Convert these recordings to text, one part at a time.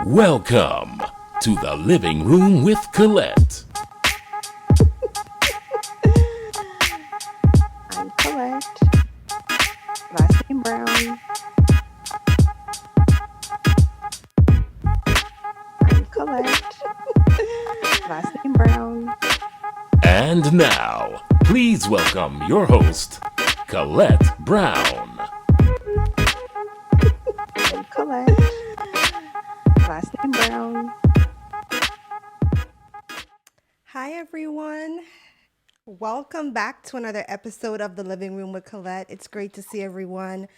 Welcome to the living room with Collette. I'm Collette, last name Brown. I'm Collette, last name Brown. And now, please welcome your host, Collette Brown. I'm Collette, last name Brown. Hi, everyone. Welcome back to another episode of The Living Room with Collette. It's great to see everyone.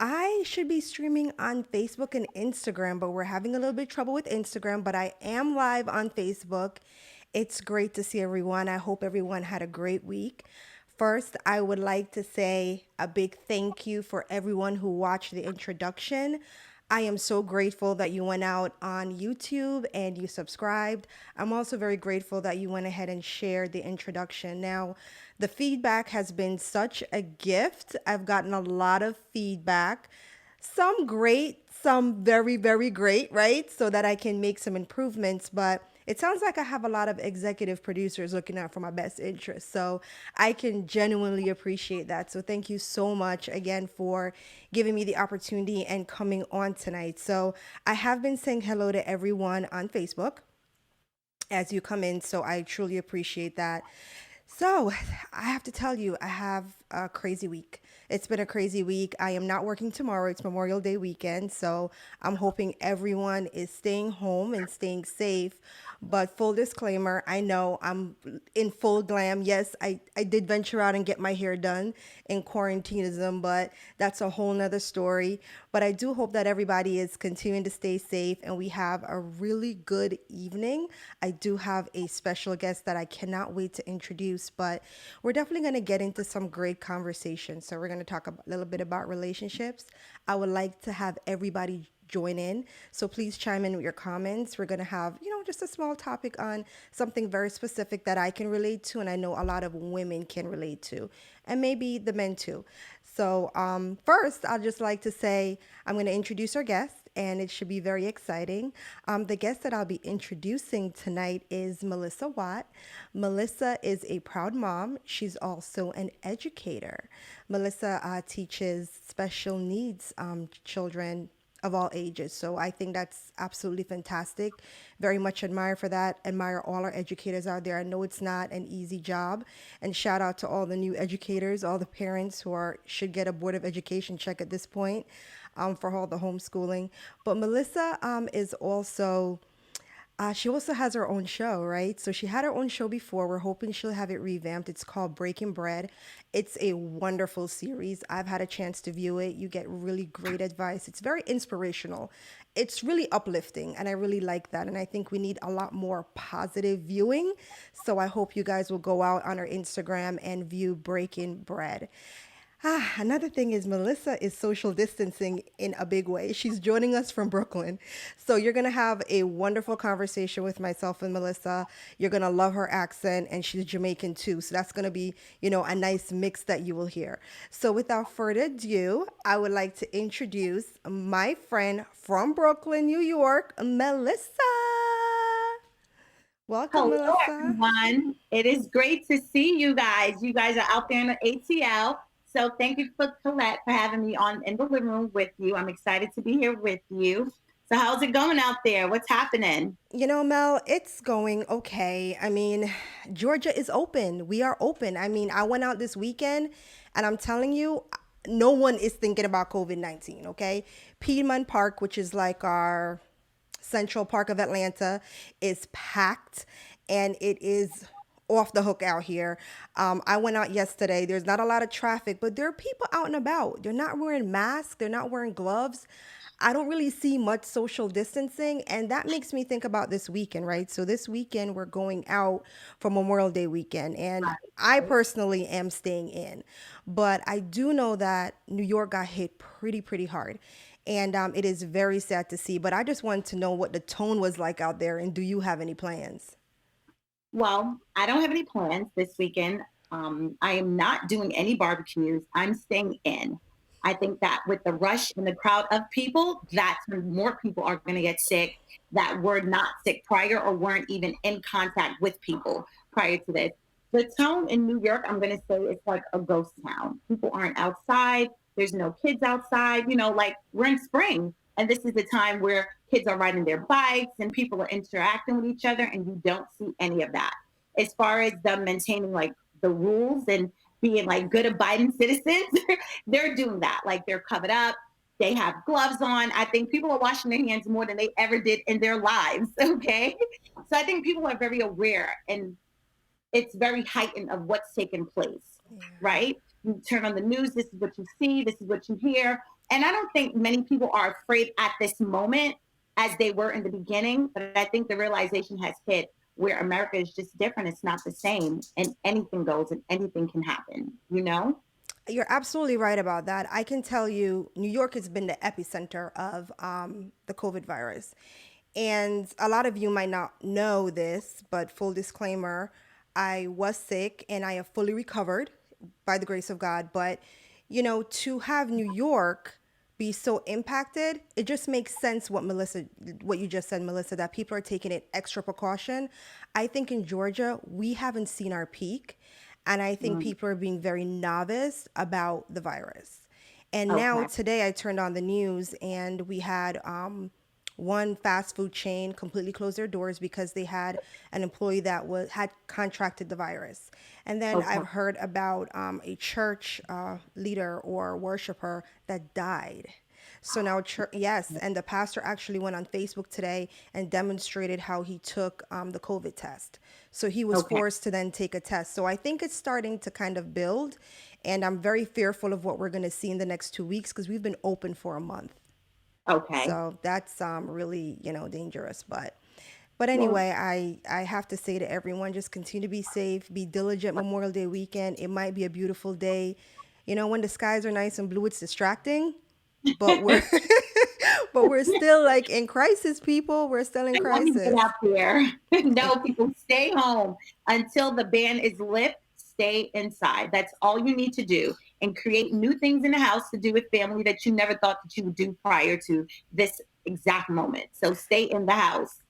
I should be streaming on Facebook and Instagram, but we're having a little bit of trouble with Instagram, but I am live on Facebook. It's great to see everyone. I hope everyone had a great week. First, I would like to say a big thank you for everyone who watched the introduction. I am so grateful that you went out on YouTube and you subscribed. I'm also very grateful that you went ahead and shared the introduction. Now, the feedback has been such a gift. I've gotten a lot of feedback, some great, some very, very great, right? So that I can make some improvements. But it sounds like I have a lot of executive producers looking out for my best interests. So I can genuinely appreciate that. So thank you so much again for giving me the opportunity and coming on tonight. So I have been saying hello to everyone on Facebook as you come in. So I truly appreciate that. So I have to tell you, I have a crazy week. It's been a crazy week. I am not working tomorrow. It's Memorial Day weekend. So I'm hoping everyone is staying home and staying safe. But full disclaimer, I know I'm in full glam. Yes, I did venture out and get my hair done in quarantinism, but that's a whole nother story. But I do hope that everybody is continuing to stay safe and we have a really good evening. I do have a special guest that I cannot wait to introduce, but we're definitely going to get into some great conversations. So we're going to talk a little bit about relationships. I would like to have everybody join in. So please chime in with your comments. We're going to have, just a small topic on something very specific that I can relate to and I know a lot of women can relate to, and maybe the men too. So first, I'd just like to say I'm going to introduce our guest, and it should be very exciting. The guest that I'll be introducing tonight is Melissa Watt. Melissa is a proud mom. She's also an educator. Melissa teaches special needs children of all ages. So I think that's absolutely fantastic. Very much admire for that. Admire all our educators out there. I know it's not an easy job. And shout out to all the new educators, all the parents who are should get a Board of Education check at this point for all the homeschooling. But Melissa is also she also has her own show, right? So she had her own show before. We're hoping she'll have it revamped. It's called Breaking Bread. It's a wonderful series. I've had a chance to view it. You get really great advice. It's very inspirational. It's really uplifting, and I really like that. And I think we need a lot more positive viewing. So I hope you guys will go out on her Instagram and view Breaking Bread. Another thing is Melissa is social distancing in a big way. She's joining us from Brooklyn. So you're going to have a wonderful conversation with myself and Melissa. You're going to love her accent, and she's Jamaican too. So that's going to be, a nice mix that you will hear. So without further ado, I would like to introduce my friend from Brooklyn, New York, Melissa. Welcome, Hello, Melissa. everyone. It is great to see you guys. You guys are out there in the ATL. So thank you for Collette for having me on in the living room with you. I'm excited to be here with you. So how's it going out there? What's happening? Mel, it's going okay. I mean, Georgia is open. We are open. I mean, I went out this weekend and I'm telling you, no one is thinking about COVID-19, okay? Piedmont Park, which is like our Central Park of Atlanta, is packed and it is off the hook out here. I went out yesterday. There's not a lot of traffic, but there are people out and about. They're not wearing masks, they're not wearing gloves. I don't really see much social distancing, and that makes me think about this weekend, right? So this weekend we're going out for Memorial Day weekend, and I personally am staying in, but I do know that New York got hit pretty hard, and it is very sad to see. But I just wanted to know what the tone was like out there, and do you have any plans? Well, I don't have any plans this weekend. I am not doing any barbecues. I'm staying in. I think that with the rush and the crowd of people, that's when more people are going to get sick that were not sick prior or weren't even in contact with people prior to this. The tone in New York, I'm going to say it's like a ghost town. People aren't outside. There's no kids outside. Like we're in spring. And this is the time where kids are riding their bikes and people are interacting with each other, and you don't see any of that. As far as them maintaining like the rules and being like good abiding citizens, they're doing that. Like they're covered up. They have gloves on. I think people are washing their hands more than they ever did in their lives. Okay. So I think people are very aware, and it's very heightened of what's taking place, right? You turn on the news, this is what you see, this is what you hear. And I don't think many people are afraid at this moment as they were in the beginning, but I think the realization has hit where America is just different. It's not the same, and anything goes and anything can happen, you know? You're absolutely right about that. I can tell you, New York has been the epicenter of the COVID virus. And a lot of you might not know this, but full disclaimer, I was sick and I have fully recovered by the grace of God. But, to have New York be so impacted, it just makes sense what you just said, Melissa, that people are taking it extra precaution. I think in Georgia, we haven't seen our peak. And I think people are being very novice about the virus. And now Okay. today I turned on the news and we had one fast food chain completely close their doors because they had an employee that had contracted the virus. And then Okay. I've heard about a church leader or worshiper that died. So now, yes, and the pastor actually went on Facebook today and demonstrated how he took the COVID test. So he was Okay. forced to then take a test. So I think it's starting to kind of build, and I'm very fearful of what we're going to see in the next 2 weeks because we've been open for a month. Okay. So that's really, dangerous. But Well, anyway, I have to say to everyone, just continue to be safe, be diligent Memorial Day weekend. It might be a beautiful day. When the skies are nice and blue, it's distracting, but we're but we're still like in crisis, people. We're still in let me get out crisis. there. And No, people, stay home until the ban is lifted. Stay inside. That's all you need to do, and create new things in the house to do with family that you never thought that you would do prior to this exact moment. So stay in the house.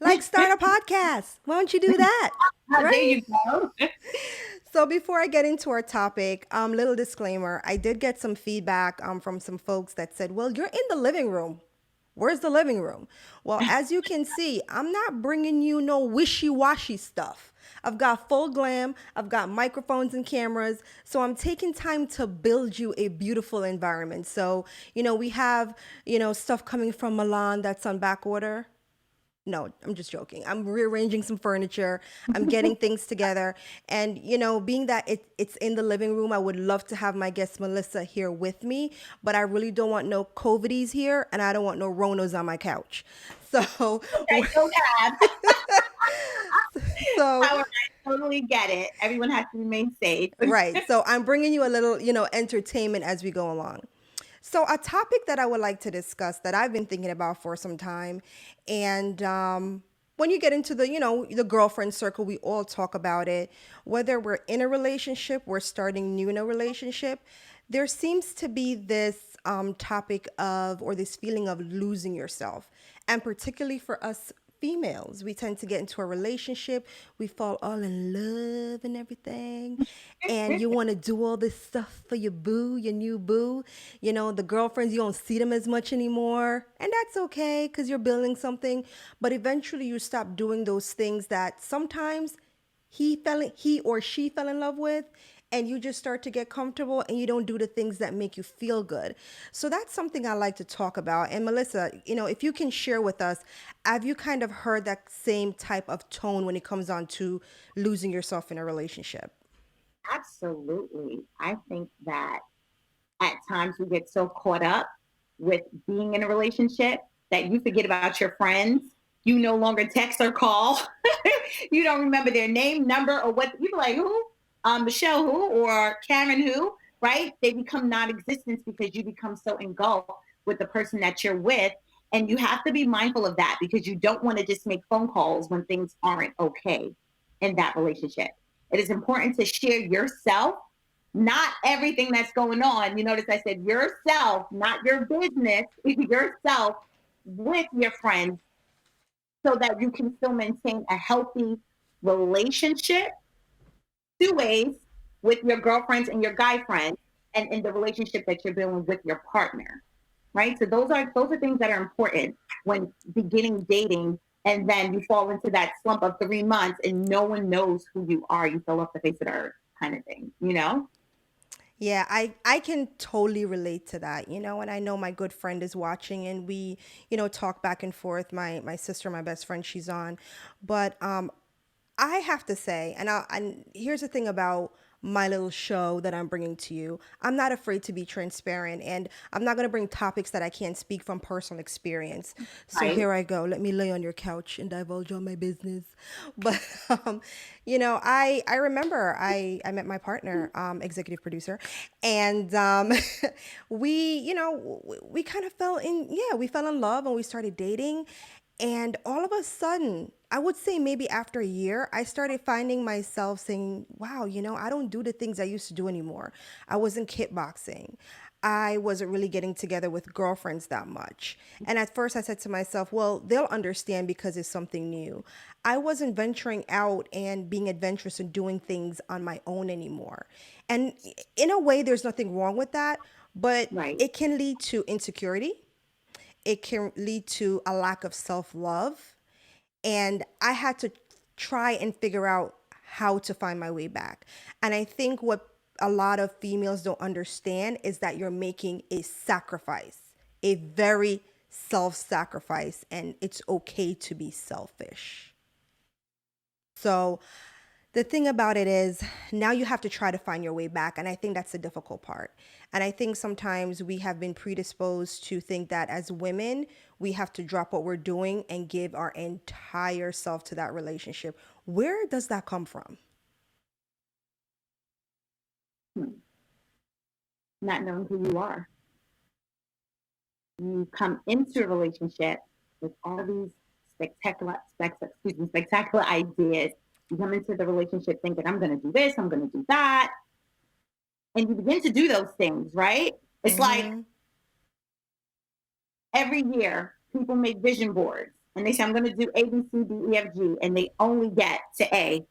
like start a podcast. Why don't you do that? There Right? you go. So before I get into our topic, little disclaimer, I did get some feedback from some folks that said, well, you're in the living room. Where's the living room? Well, as you can see, I'm not bringing you no wishy-washy stuff. I've got full glam, I've got microphones and cameras, so I'm taking time to build you a beautiful environment. So, we have, stuff coming from Milan that's on back order. No, I'm just joking. I'm rearranging some furniture. I'm getting things together. And, being that it's in the living room, I would love to have my guest Melissa here with me, but I really don't want no COVIDs here and I don't want no Ronos on my couch. So, Okay, go ahead. so I totally get it. Everyone has to remain safe. right. So I'm bringing you a little, entertainment as we go along. So a topic that I would like to discuss that I've been thinking about for some time, and when you get into the girlfriend circle, we all talk about it. Whether we're in a relationship, we're starting new in a relationship, there seems to be this topic of or this feeling of losing yourself, and particularly for us females, we tend to get into a relationship, we fall all in love and everything, and you want to do all this stuff for your boo, your new boo. The girlfriends, you don't see them as much anymore, and that's okay because you're building something. But eventually, you stop doing those things that sometimes he or she fell in love with, and you just start to get comfortable and you don't do the things that make you feel good. So that's something I like to talk about. And Melissa, if you can share with us, have you kind of heard that same type of tone when it comes on to losing yourself in a relationship? Absolutely. I think that at times we get so caught up with being in a relationship that you forget about your friends. You no longer text or call. You don't remember their name, number, or what. You're like, who? Michelle who? Or Karen who? Right? They become non-existent because you become so engulfed with the person that you're with. And you have to be mindful of that because you don't want to just make phone calls when things aren't okay in that relationship. It is important to share yourself not everything that's going on. You notice I said yourself, not your business, yourself with your friends so that you can still maintain a healthy relationship 2 ways with your girlfriends and your guy friends and in the relationship that you're building with your partner. Right. So those are things that are important when beginning dating, and then you fall into that slump of 3 months and no one knows who you are. You fell off the face of the earth kind of thing, you know? Yeah, I can totally relate to that, and I know my good friend is watching and we, talk back and forth. My sister, my best friend, she's on. But I have to say, and here's the thing about my little show that I'm bringing to you. I'm not afraid to be transparent, and I'm not going to bring topics that I can't speak from personal experience. So Right. here I go. Let me lay on your couch and divulge all my business. But I remember I met my partner, executive producer, and we we kind of fell in, yeah, we fell in love and we started dating. And all of a sudden, I would say maybe after a year, I started finding myself saying, wow, I don't do the things I used to do anymore. I wasn't kickboxing. I wasn't really getting together with girlfriends that much. And at first, I said to myself, well, they'll understand because it's something new. I wasn't venturing out and being adventurous and doing things on my own anymore. And in a way, there's nothing wrong with that, but Right. it can lead to insecurity. It can lead to a lack of self love. And I had to try and figure out how to find my way back. And I think what a lot of females don't understand is that you're making a sacrifice, a very self sacrifice, and it's okay to be selfish. So the thing about it is now you have to try to find your way back. And I think that's the difficult part. And I think sometimes we have been predisposed to think that as women, we have to drop what we're doing and give our entire self to that relationship. Where does that come from? Hmm. Not knowing who you are. You come into a relationship with all these spectacular ideas. You come into the relationship thinking, I'm going to do this, I'm going to do that. And you begin to do those things, right? It's like Mm-hmm. every year people make vision boards and they say, I'm going to do A, B, C, D, E, F, G, and they only get to A,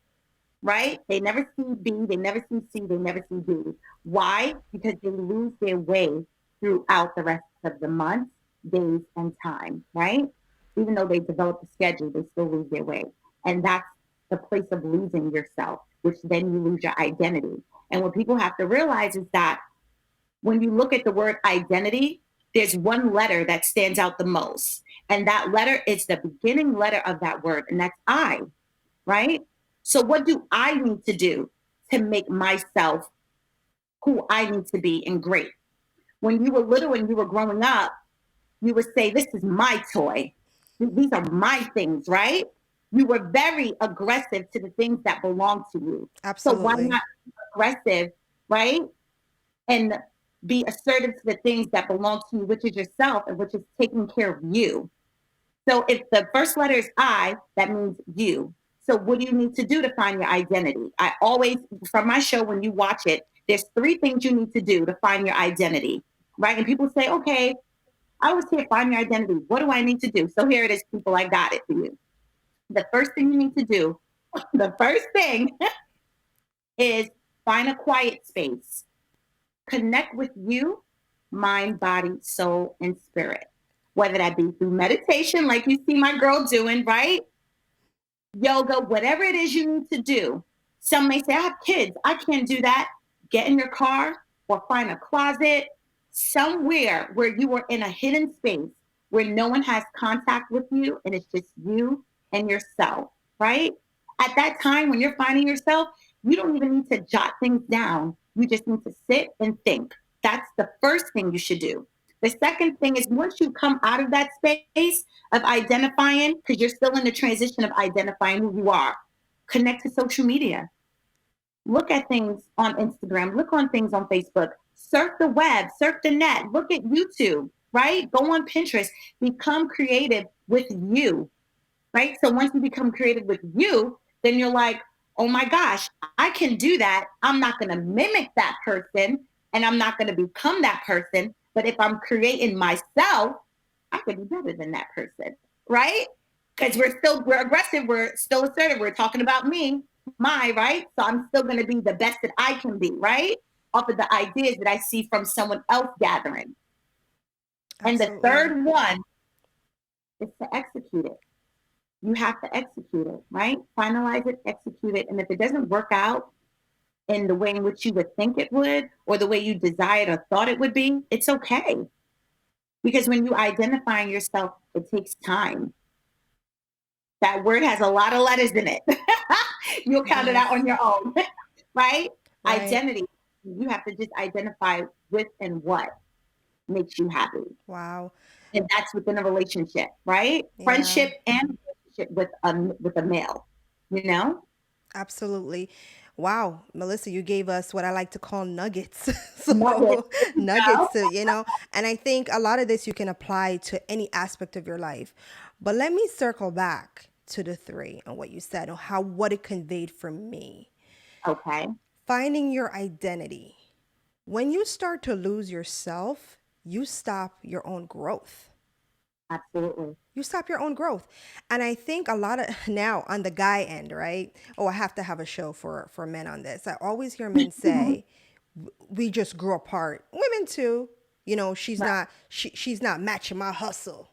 right? They never see B, they never see C, they never see D. Why? Because they lose their way throughout the rest of the months, days, and time, right? Even though they develop a schedule, they still lose their way. And that's the place of losing yourself, which then you lose your identity. And what people have to realize is that when you look at the word identity, there's one letter that stands out the most. And that letter is the beginning letter of that word, and that's I, right? So, what do I need to do to make myself who I need to be and great? When you were little and you were growing up, you would say, this is my toy. These are my things, right? You were very aggressive to the things that belong to you. So, why Absolutely. not be aggressive, right? And be assertive to the things that belong to you, which is yourself and which is taking care of you. So if the first letter is I, that means you. So what do you need to do to find your identity? I always, from my show, when you watch it, there's 3 things you need to do to find your identity, right? And people say, okay, I always say find your identity. What do I need to do? So here it is, people, I got it for you. The first thing you need to do, the first thing is find a quiet space. Connect with you, mind, body, soul, and spirit. Whether that be through meditation, like you see my girl doing, right? Yoga, whatever it is you need to do. Some may say, I have kids. I can't do that. Get in your car or find a closet somewhere where you are in a hidden space where no one has contact with you and it's just you and yourself, right? At that time, when you're finding yourself, you don't even need to jot things down. You just need to sit and think. That's the first thing you should do. The second thing is once you come out of that space of identifying, because you're still in the transition of identifying who you are, connect to social media. Look at things on Instagram, look on things on Facebook, surf the web, surf the net, look at YouTube, right? Go on Pinterest, become creative with you, right? So once you become creative with you, then you're like, oh my gosh, I can do that. I'm not going to mimic that person and I'm not going to become that person. But if I'm creating myself, I could be better than that person, right? Because we're aggressive, we're still assertive, we're talking about me, right? So I'm still going to be the best that I can be, right? Off of the ideas that I see from someone else gathering. And the Absolutely. third one is to execute it. You have to execute it, right? Finalize it, execute it. And if it doesn't work out in the way in which you would think it would, or the way you desired or thought it would be, it's okay. Because when you identify yourself, it takes time. That word has a lot of letters in it. You'll count it out Yes. on your own, right? Right. Identity. You have to just identify with and what makes you happy. Wow. And that's within a relationship, right? Yeah. Friendship and relationship with a male, you know? Absolutely. Wow, Melissa, you gave us what I like to call nuggets. Nuggets. So, You nuggets know? and I think a lot of this you can apply to any aspect of your life. But let me circle back to the three and what you said and how what it conveyed for me. Okay. Finding your identity. When you start to lose yourself, you stop your own growth. Absolutely. You stop your own growth. And I think a lot of now on the guy end, right? Oh, I have to have a show for men on this. I always hear men say, we just grew apart. Women too. She's Right. she's not matching my hustle.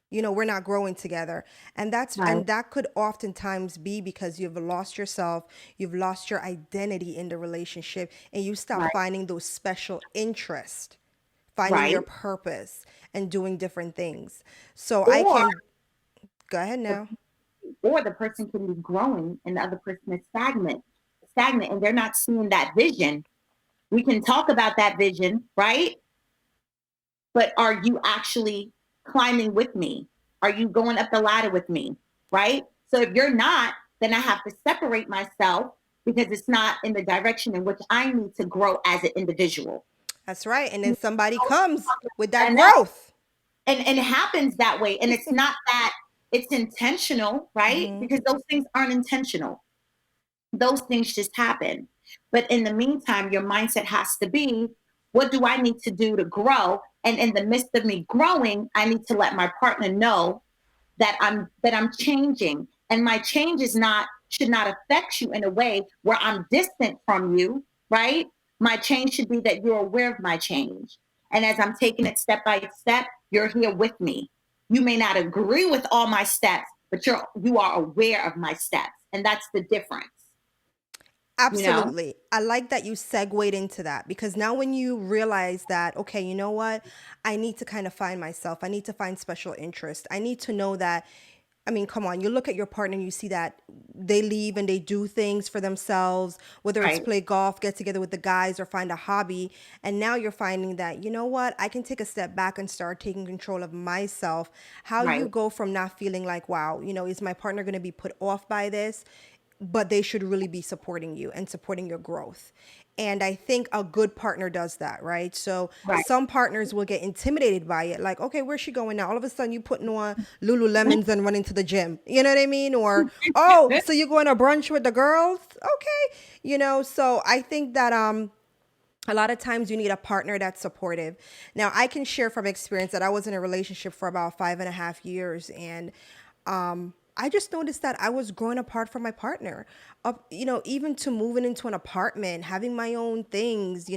We're not growing together. Right. And that could oftentimes be because you've lost yourself, you've lost your identity in the relationship, and you stop Right. finding those special interests, finding your Right. purpose and doing different things. So I Or can go ahead the now. or the person can be growing and the other person is stagnant, and they're not seeing that vision. We can talk about that vision, right? But are you actually climbing with me? Are you going up the ladder with me? Right? So if you're not, then I have to separate myself because it's not in the direction in which I need to grow as an individual. That's right. And then somebody comes with that And that growth. and it happens that way. And it's not that it's intentional, right? Because those things aren't intentional. Those things just happen. But in the meantime, your mindset has to be, what do I need to do to grow? And in the midst of me growing, I need to let my partner know that I'm changing. And my change is not should not affect you in a way where I'm distant from you, right? My change should be that you're aware of my change. And as I'm taking it step by step, you're here with me. You may not agree with all my steps, but you are aware of my steps. And that's the difference, you know? Absolutely. I like that you segued into that because now when you realize that, okay, you know what? I need to kind of find myself. I need to find special interest. I need to know that. I mean, come on, you look at your partner and you see that they leave and they do things for themselves, whether it's Right, play golf, get together with the guys, or find a hobby. And now you're finding that, you know what? I can take a step back and start taking control of myself. How you right, go from not feeling like, wow, is my partner going to be put off by this? But they should really be supporting you and supporting your growth. And I think a good partner does that, right? So right. some partners will get intimidated by it, like, okay, where's she going now? All of a sudden, you putting on Lululemons and running to the gym. You know what I mean? Or, oh, so you're going to brunch with the girls? Okay, So I think that a lot of times you need a partner that's supportive. Now, I can share from experience that I was in a relationship for about 5.5 years, and I just noticed that I was growing apart from my partner. Up, even to moving into an apartment, having my own things,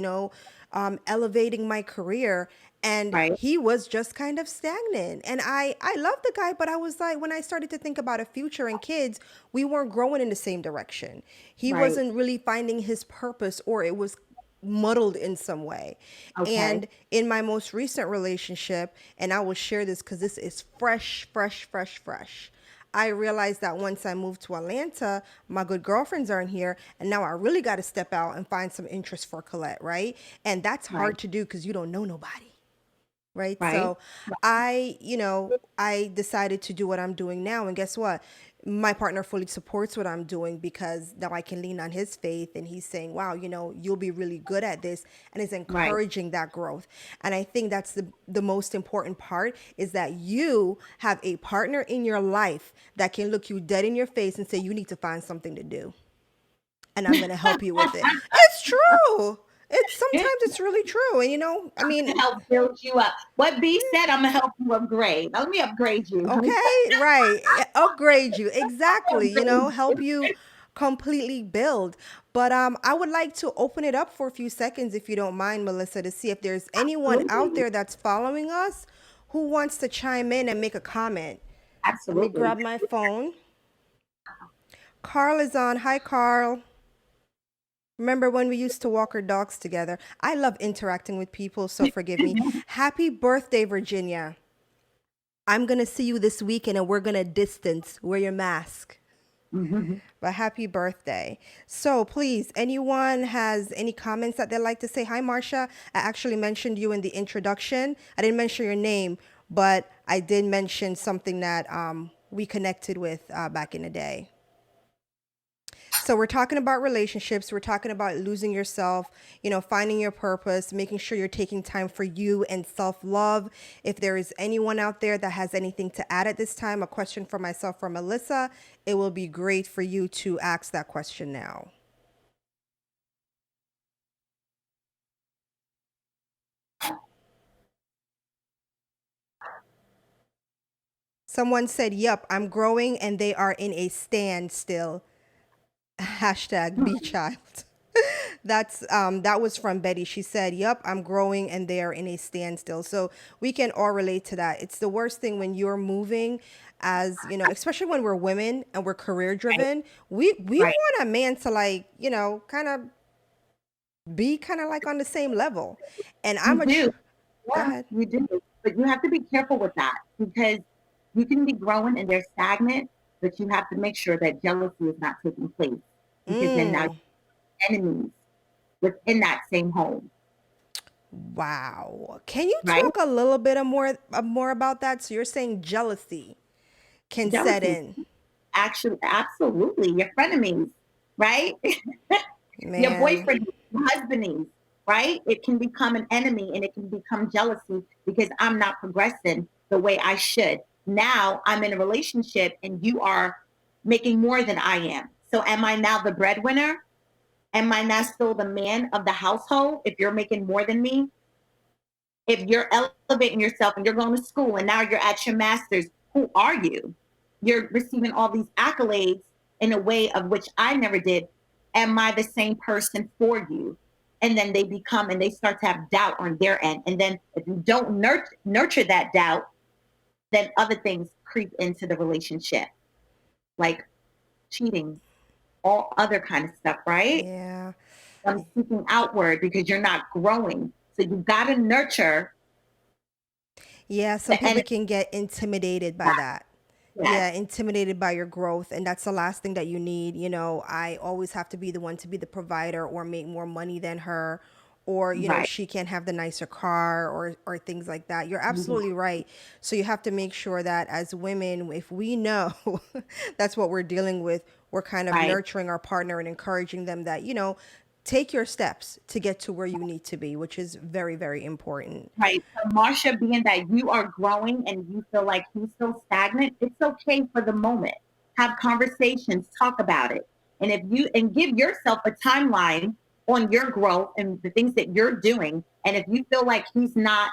elevating my career. And Right, he was just kind of stagnant. And I love the guy, but I was like, when I started to think about a future and kids, we weren't growing in the same direction. He right. wasn't really finding his purpose, or it was muddled in some way. Okay. And in my most recent relationship, and I will share this because this is fresh, fresh, fresh, fresh. I realized that once I moved to Atlanta, my good girlfriends aren't here, and now I really got to step out and find some interest for Collette, right? And that's Right, hard to do because you don't know nobody, right? right, So I decided to do what I'm doing now, and guess what? My partner fully supports what I'm doing because now I can lean on his faith, and he's saying, "Wow, you'll be really good at this," and is right. encouraging that growth. And I think that's the most important part is that you have a partner in your life that can look you dead in your face and say, "You need to find something to do." and I'm going to help you with it. It's true. It's sometimes it's really true. And I mean, To help build you up. What B said, I'm gonna help you upgrade. Now, let me upgrade you. Let me okay, right. Upgrade you. Exactly. upgrade Help you. you completely build. But I would like to open it up for a few seconds if you don't mind, Melissa, to see if there's anyone out Absolutely. there that's following us who wants to chime in and make a comment. Let me Absolutely. grab my phone. Carl is on. Hi, Carl. Remember when we used to walk our dogs together? I love interacting with people, so forgive me. Happy birthday, Virginia. I'm going to see you this weekend and we're going to distance. Wear your mask. Mhm. But happy birthday. So please, anyone has any comments that they'd like to say? Hi, Marcia. I actually mentioned you in the introduction. I didn't mention your name, but I did mention something that we connected with back in the day. So we're talking about relationships. We're talking about losing yourself, finding your purpose, making sure you're taking time for you and self-love. If there is anyone out there that has anything to add at this time, a question for myself or Melissa, it will be great for you to ask that question now. Someone said, "Yup, I'm growing and they are in a standstill." Hashtag be child. That was from Betty. She said, "Yup, I'm growing and they are in a standstill." So we can all relate to that. It's the worst thing when you're moving, as especially when we're women and we're career Right. driven. We Right. want a man to like kind of be kind of like on the same level. And You I'm a do. go Yeah, ahead. you do. But you have to be careful with that because you can be growing and they're stagnant, but you have to make sure that jealousy is not taking place because then now Mm, you're enemies within that same home, wow. Can you right? talk a little bit more about that? So you're saying jealousy can set Jealousy, in, actually, absolutely. Your frenemies, right? Your man. boyfriend, your husbandies, right? It can become an enemy and it can become jealousy because I'm not progressing the way I should. Now I'm in a relationship and you are making more than I am. So am I now the breadwinner? Am I now still the man of the household if you're making more than me? If you're elevating yourself and you're going to school and now you're at your master's, who are you? You're receiving all these accolades in a way of which I never did. Am I the same person for you? And then they become and they start to have doubt on their end. And then if you don't nurture that doubt, then other things creep into the relationship, like cheating, all other kind of stuff, right? Yeah. Seeking outward because you're not growing. So you got to nurture Yeah, some the people energy. can get intimidated by that. Yes. Yeah, intimidated by your growth. And that's the last thing that you need. I always have to be the one to be the provider or make more money than her. Or, Right. she can't have the nicer car or things like that. You're Mhm. absolutely right. So you have to make sure that as women, if we know that's what we're dealing with, we're kind of Right. nurturing our partner and encouraging them that, take your steps to get to where you need to be, which is very, very important. Right. So Marsha, being that you are growing and you feel like he's still stagnant, it's okay for the moment. Have conversations, talk about it. And if you and give yourself a timeline on your growth and the things that you're doing. And if you feel like he's not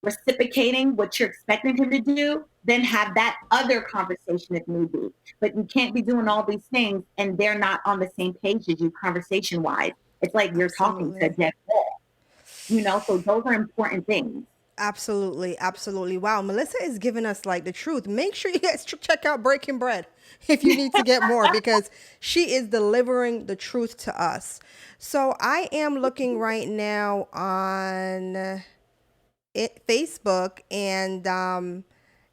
reciprocating what you're expecting him to do, then have that other conversation if need be. But you can't be doing all these things and they're not on the same page as you conversation wise. It's like you're talking to a Absolutely. dead wall, so those are important things. Absolutely, absolutely. Wow, Melissa is giving us like the truth. Make sure you guys check out Breaking Bread if you need to get more because she is delivering the truth to us. So I am looking right now on Facebook, and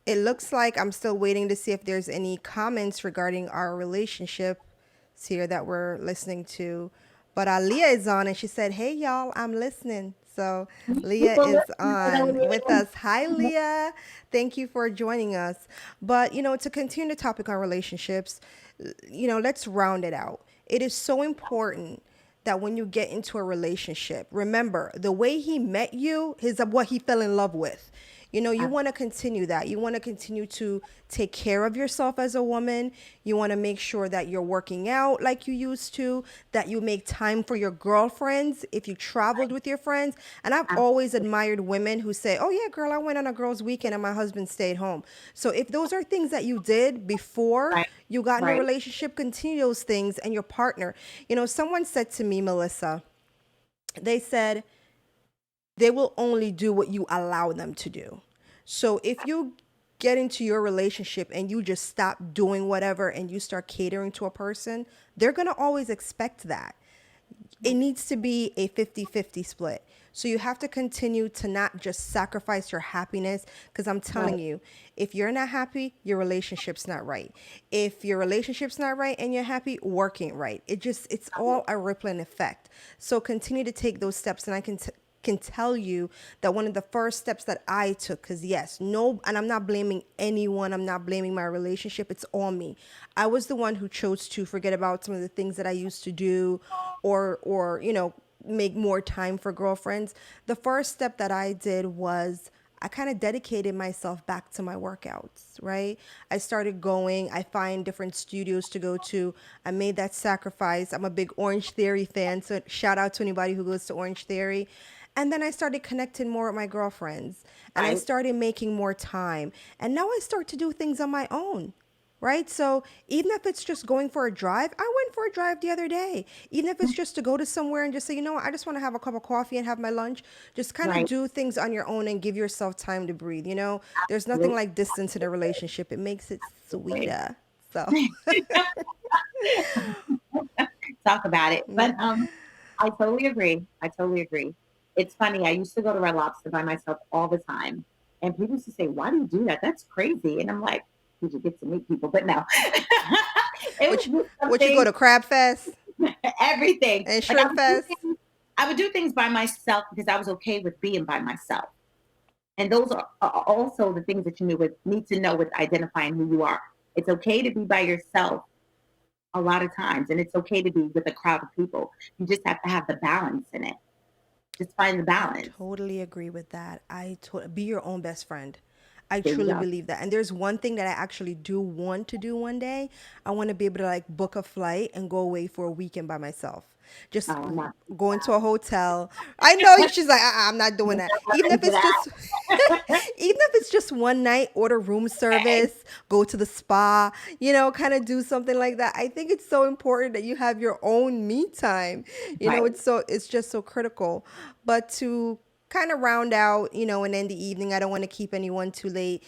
it looks like I'm still waiting to see if there's any comments regarding our relationship here that we're listening to. But Leah is on, and she said, "Hey y'all, I'm listening." So Leah People is listening on with to us. Hi Leah, thank you for joining us. But to continue the topic on relationships, let's round it out. It is so important that when you get into a relationship, remember the way he met you is what he fell in love with. You want to continue that. You want to continue to take care of yourself as a woman. You want to make sure that you're working out like you used to, that you make time for your girlfriends if you traveled with your friends. And I've always admired women who say, oh, yeah, girl, I went on a girls' weekend and my husband stayed home. So if those are things that you did before Right. you got in a Right. relationship, continue those things. And your partner, someone said to me, Melissa, they said, they will only do what you allow them to do. So if you get into your relationship and you just stop doing whatever and you start catering to a person, they're going to always expect that. It needs to be a 50-50 split. So you have to continue to not just sacrifice your happiness, because I'm telling you, if you're not happy, your relationship's not right. If your relationship's not right and you're happy, work ain't right. It's all a rippling effect. So continue to take those steps. And I can tell you that one of the first steps that I took, because yes, no, and I'm not blaming anyone, I'm not blaming my relationship, it's all me. I was the one who chose to forget about some of the things that I used to do, or make more time for girlfriends. The first step that I did was I kind of dedicated myself back to my workouts, right? I started going, I find different studios to go to. I made that sacrifice. I'm a big Orange Theory fan, so shout out to anybody who goes to Orange Theory. And then I started connecting more with my girlfriends, and I Right. started making more time. And now I start to do things on my own. Right? So even if it's just going for a drive, I went for a drive the other day. Even if it's just to go to somewhere and just say, you know what, I just want to have a cup of coffee and have my lunch. Just kind of Right. do things on your own and give yourself time to breathe. There's nothing like distance in a relationship. It makes it sweeter. So Talk about it. yeah. But I totally agree. I totally agree. It's funny. I used to go to Red Lobster by myself all the time, and people used to say, "Why do you do that? That's crazy." And I'm like, "Did you get to meet people?" But no, it was Which just what you go something. to Crab Fest Everything. and Like Shrimp Fest? I would do things by myself because I was okay with being by myself. And those are also the things that you need to know with identifying who you are. It's okay to be by yourself a lot of times, and it's okay to be with a crowd of people. You just have to have the balance in it. Just find the I balance. totally agree with that. Be your own best friend. I There you truly go. believe that. And there's one thing that I actually do want to do one day. I want to be able to like book a flight and go away for a weekend by myself. Just I'm not go into a hotel. I know she's like, I'm not doing that. Even if into it's that. just even if it's just one night, order room service, go to the spa, kind of do something like that. I think it's so important that you have your own me time. Right. It's just so critical. But to kind of round out, and end the evening, I don't want to keep anyone too late.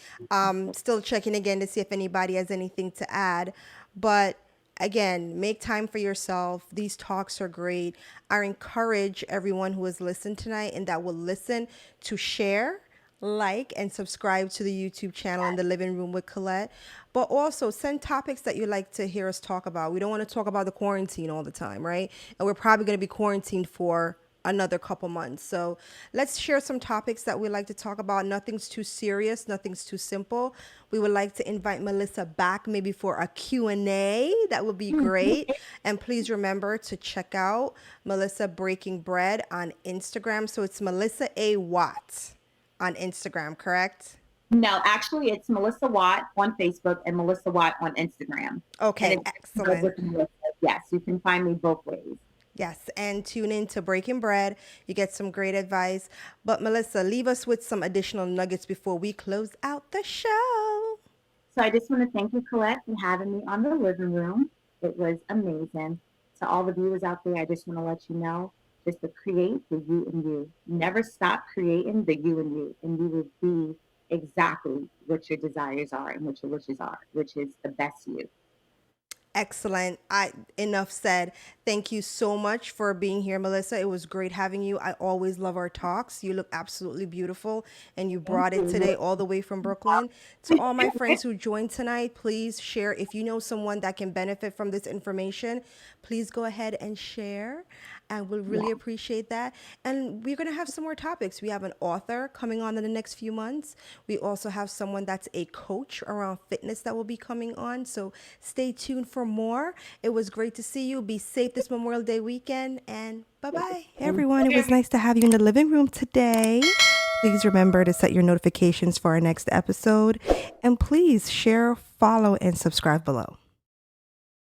Still checking again to see if anybody has anything to add. But again, make time for yourself. These talks are great. I encourage everyone who has listened tonight and that will listen to share, like, and subscribe to the YouTube channel in the living room with Collette. But also send topics that you'd like to hear us talk about. We don't want to talk about the quarantine all the time, right? And we're probably going to be quarantined for another couple months. So let's share some topics that we like to talk about. Nothing's too serious, nothing's too simple. We would like to invite Melissa back maybe for a Q&A. That would be great. And please remember to check out Melissa Breaking Bread on Instagram. So it's Melissa A. Watt on Instagram, correct? No, actually, it's Melissa Watt on Facebook and Melissa Watt on Instagram. Okay, And it's excellent. with Melissa. Yes, you can find me both ways. Yes, and tune in to Breaking Bread. You get some great advice. But Melissa, leave us with some additional nuggets before we close out the show. So I just want to thank you, Collette, for having me on the living room. It was amazing. To all the viewers out there, I just want to let you know, just to create the you and you. Never stop creating the you and you will be exactly what your desires are and what your wishes are, which is the best you. Excellent. Enough said. Thank you so much for being here, Melissa. It was great having you. I always love our talks. You look absolutely beautiful, and you brought it today all the way from Brooklyn. To all my friends who joined tonight, please share. If you know someone that can benefit from this information, please go ahead and share. And we'll really appreciate that. And we're going to have some more topics. We have an author coming on in the next few months. We also have someone that's a coach around fitness that will be coming on. So stay tuned for more. It was great to see you. Be safe this Memorial Day weekend. And bye-bye, everyone. It was nice to have you in the living room today. Please remember to set your notifications for our next episode. And please share, follow, and subscribe below.